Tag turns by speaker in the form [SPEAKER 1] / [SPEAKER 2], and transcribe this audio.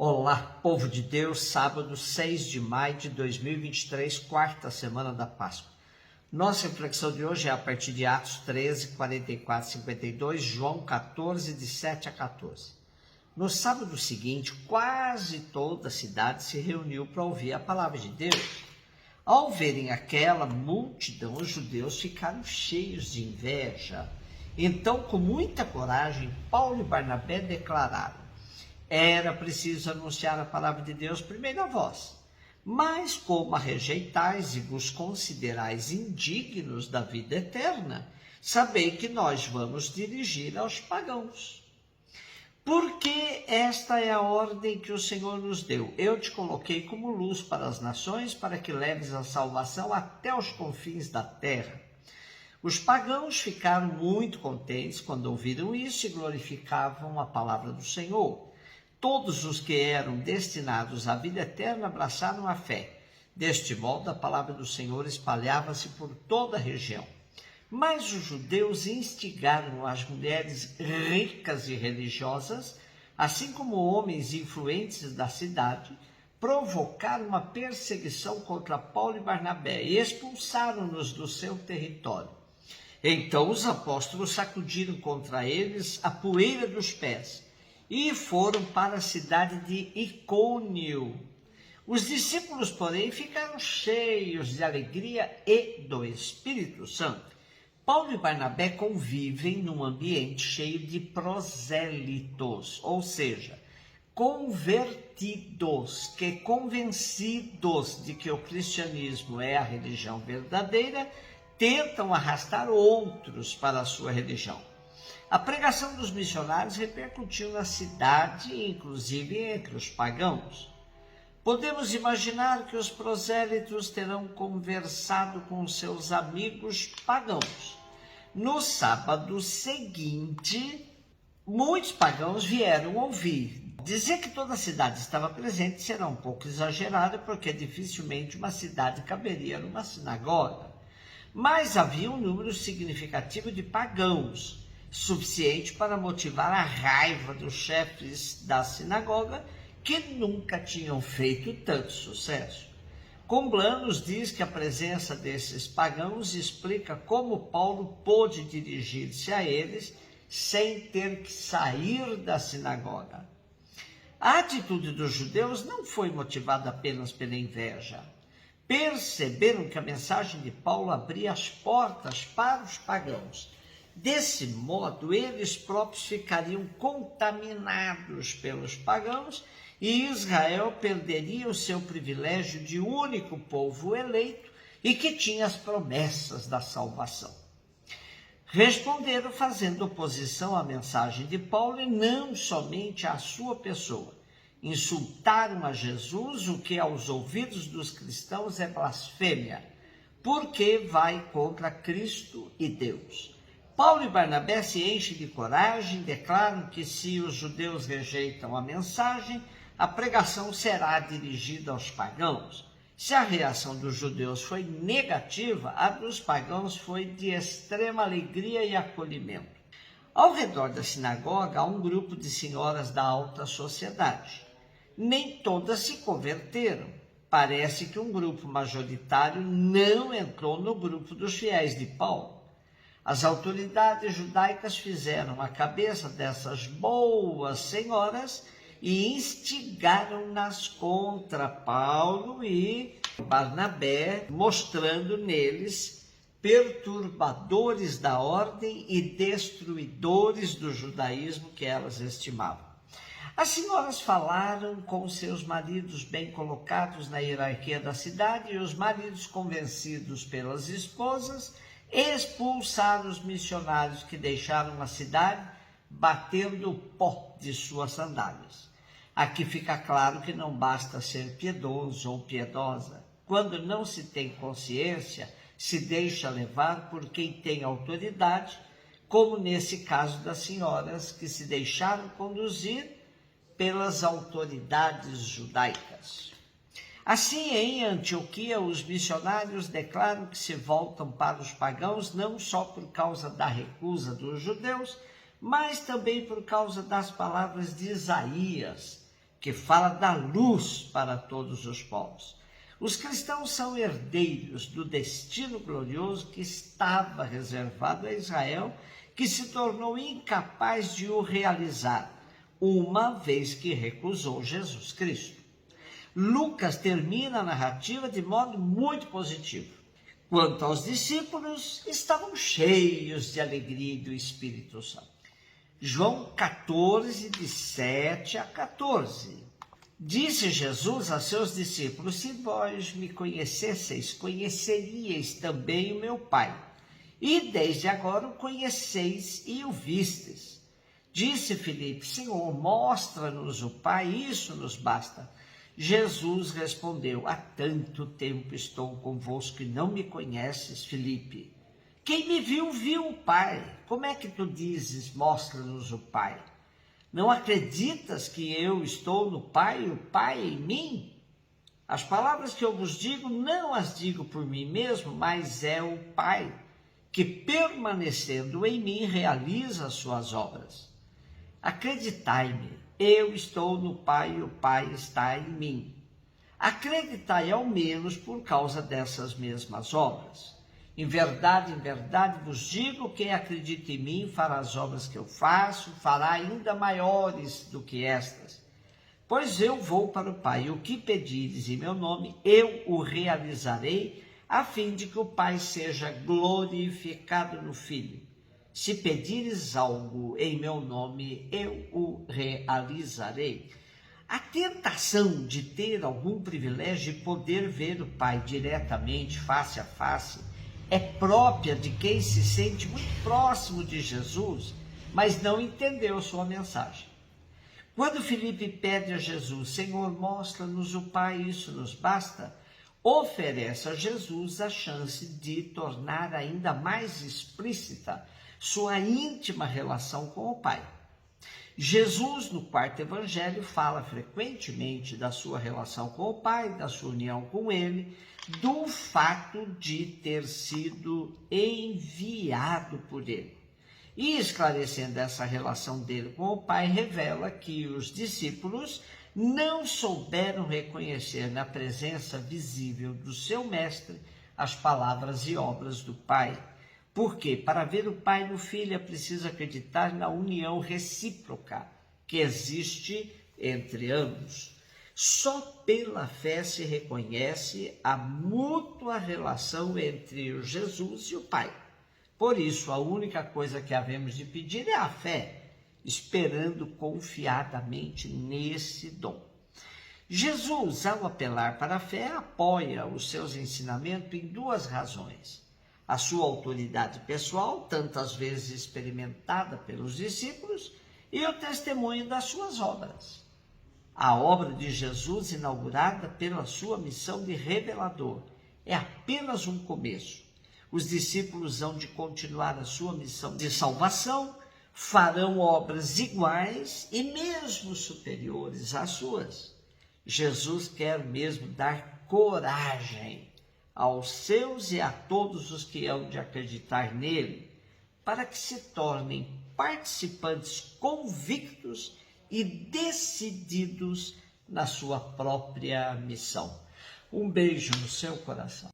[SPEAKER 1] Olá, povo de Deus, sábado 6 de maio de 2023, quarta semana da Páscoa. Nossa reflexão de hoje é a partir de Atos 13, 44, 52, João 14, de 7 a 14. No sábado seguinte, quase toda a cidade se reuniu para ouvir a palavra de Deus. Ao verem aquela multidão, os judeus ficaram cheios de inveja. Então, com muita coragem, Paulo e Barnabé declararam: era preciso anunciar a palavra de Deus primeiro a vós. Mas como a rejeitais e vos considerais indignos da vida eterna, sabei que nós vamos dirigir aos pagãos. Porque esta é a ordem que o Senhor nos deu. Eu te coloquei como luz para as nações, para que leves a salvação até os confins da terra. Os pagãos ficaram muito contentes quando ouviram isso e glorificavam a palavra do Senhor. Todos os que eram destinados à vida eterna abraçaram a fé. Deste modo, a palavra do Senhor espalhava-se por toda a região. Mas os judeus instigaram as mulheres ricas e religiosas, assim como homens influentes da cidade, provocaram uma perseguição contra Paulo e Barnabé e expulsaram-nos do seu território. Então os apóstolos sacudiram contra eles a poeira dos pés e foram para a cidade de Icônio. Os discípulos, porém, ficaram cheios de alegria e do Espírito Santo. Paulo e Barnabé convivem num ambiente cheio de prosélitos, ou seja, convertidos, que convencidos de que o cristianismo é a religião verdadeira, tentam arrastar outros para a sua religião. A pregação dos missionários repercutiu na cidade, inclusive entre os pagãos. Podemos imaginar que os prosélitos terão conversado com seus amigos pagãos. No sábado seguinte, muitos pagãos vieram ouvir. Dizer que toda a cidade estava presente será um pouco exagerado, porque dificilmente uma cidade caberia numa sinagoga. Mas havia um número significativo de pagãos, suficiente para motivar a raiva dos chefes da sinagoga, que nunca tinham feito tanto sucesso. Comblan nos diz que a presença desses pagãos explica como Paulo pôde dirigir-se a eles sem ter que sair da sinagoga. A atitude dos judeus não foi motivada apenas pela inveja. Perceberam que a mensagem de Paulo abria as portas para os pagãos. Desse modo, eles próprios ficariam contaminados pelos pagãos e Israel perderia o seu privilégio de único povo eleito e que tinha as promessas da salvação. Responderam fazendo oposição à mensagem de Paulo e não somente à sua pessoa. Insultaram a Jesus, o que aos ouvidos dos cristãos é blasfêmia, porque vai contra Cristo e Deus. Paulo e Barnabé se enchem de coragem, declaram que se os judeus rejeitam a mensagem, a pregação será dirigida aos pagãos. Se a reação dos judeus foi negativa, a dos pagãos foi de extrema alegria e acolhimento. Ao redor da sinagoga há um grupo de senhoras da alta sociedade. Nem todas se converteram. Parece que um grupo majoritário não entrou no grupo dos fiéis de Paulo. As autoridades judaicas fizeram a cabeça dessas boas senhoras e instigaram-nas contra Paulo e Barnabé, mostrando neles perturbadores da ordem e destruidores do judaísmo que elas estimavam. As senhoras falaram com seus maridos bem colocados na hierarquia da cidade e os maridos, convencidos pelas esposas, expulsaram os missionários que deixaram a cidade, batendo o pó de suas sandálias. Aqui fica claro que não basta ser piedoso ou piedosa. Quando não se tem consciência, se deixa levar por quem tem autoridade, como nesse caso das senhoras que se deixaram conduzir pelas autoridades judaicas. Assim, em Antioquia, os missionários declaram que se voltam para os pagãos não só por causa da recusa dos judeus, mas também por causa das palavras de Isaías, que fala da luz para todos os povos. Os cristãos são herdeiros do destino glorioso que estava reservado a Israel, que se tornou incapaz de o realizar, uma vez que recusou Jesus Cristo. Lucas termina a narrativa de modo muito positivo. Quanto aos discípulos, estavam cheios de alegria do Espírito Santo. João 14, de 7 a 14. Disse Jesus a seus discípulos: se vós me conhecesseis, conheceríeis também o meu Pai. E desde agora o conheceis e o vistes. Disse Filipe: Senhor, mostra-nos o Pai, isso nos basta. Jesus respondeu: há tanto tempo estou convosco e não me conheces, Filipe. Quem me viu, viu o Pai. Como é que tu dizes, mostra-nos o Pai? Não acreditas que eu estou no Pai e o Pai em mim? As palavras que eu vos digo, não as digo por mim mesmo, mas é o Pai, que permanecendo em mim realiza as suas obras. Acreditai-me, eu estou no Pai e o Pai está em mim. Acreditai ao menos por causa dessas mesmas obras. Em verdade vos digo, quem acredita em mim fará as obras que eu faço, fará ainda maiores do que estas. Pois eu vou para o Pai, e o que pedires em meu nome, eu o realizarei, a fim de que o Pai seja glorificado no Filho. Se pedires algo em meu nome, eu o realizarei. A tentação de ter algum privilégio de poder ver o Pai diretamente, face a face, é própria de quem se sente muito próximo de Jesus, mas não entendeu sua mensagem. Quando Filipe pede a Jesus: Senhor, mostra-nos o Pai, isso nos basta, oferece a Jesus a chance de tornar ainda mais explícita sua íntima relação com o Pai. Jesus, no quarto evangelho, fala frequentemente da sua relação com o Pai, da sua união com Ele, do fato de ter sido enviado por Ele. E esclarecendo essa relação dele com o Pai, revela que os discípulos não souberam reconhecer na presença visível do seu mestre as palavras e obras do Pai. Porque para ver o Pai no Filho é preciso acreditar na união recíproca que existe entre ambos. Só pela fé se reconhece a mútua relação entre o Jesus e o Pai. Por isso, a única coisa que havemos de pedir é a fé, esperando confiadamente nesse dom. Jesus, ao apelar para a fé, apoia os seus ensinamentos em duas razões: a sua autoridade pessoal, tantas vezes experimentada pelos discípulos, e o testemunho das suas obras. A obra de Jesus, inaugurada pela sua missão de revelador, é apenas um começo. Os discípulos hão de continuar a sua missão de salvação, farão obras iguais e mesmo superiores às suas. Jesus quer mesmo dar coragem aos seus e a todos os que hão de acreditar nele, para que se tornem participantes convictos e decididos na sua própria missão. Um beijo no seu coração.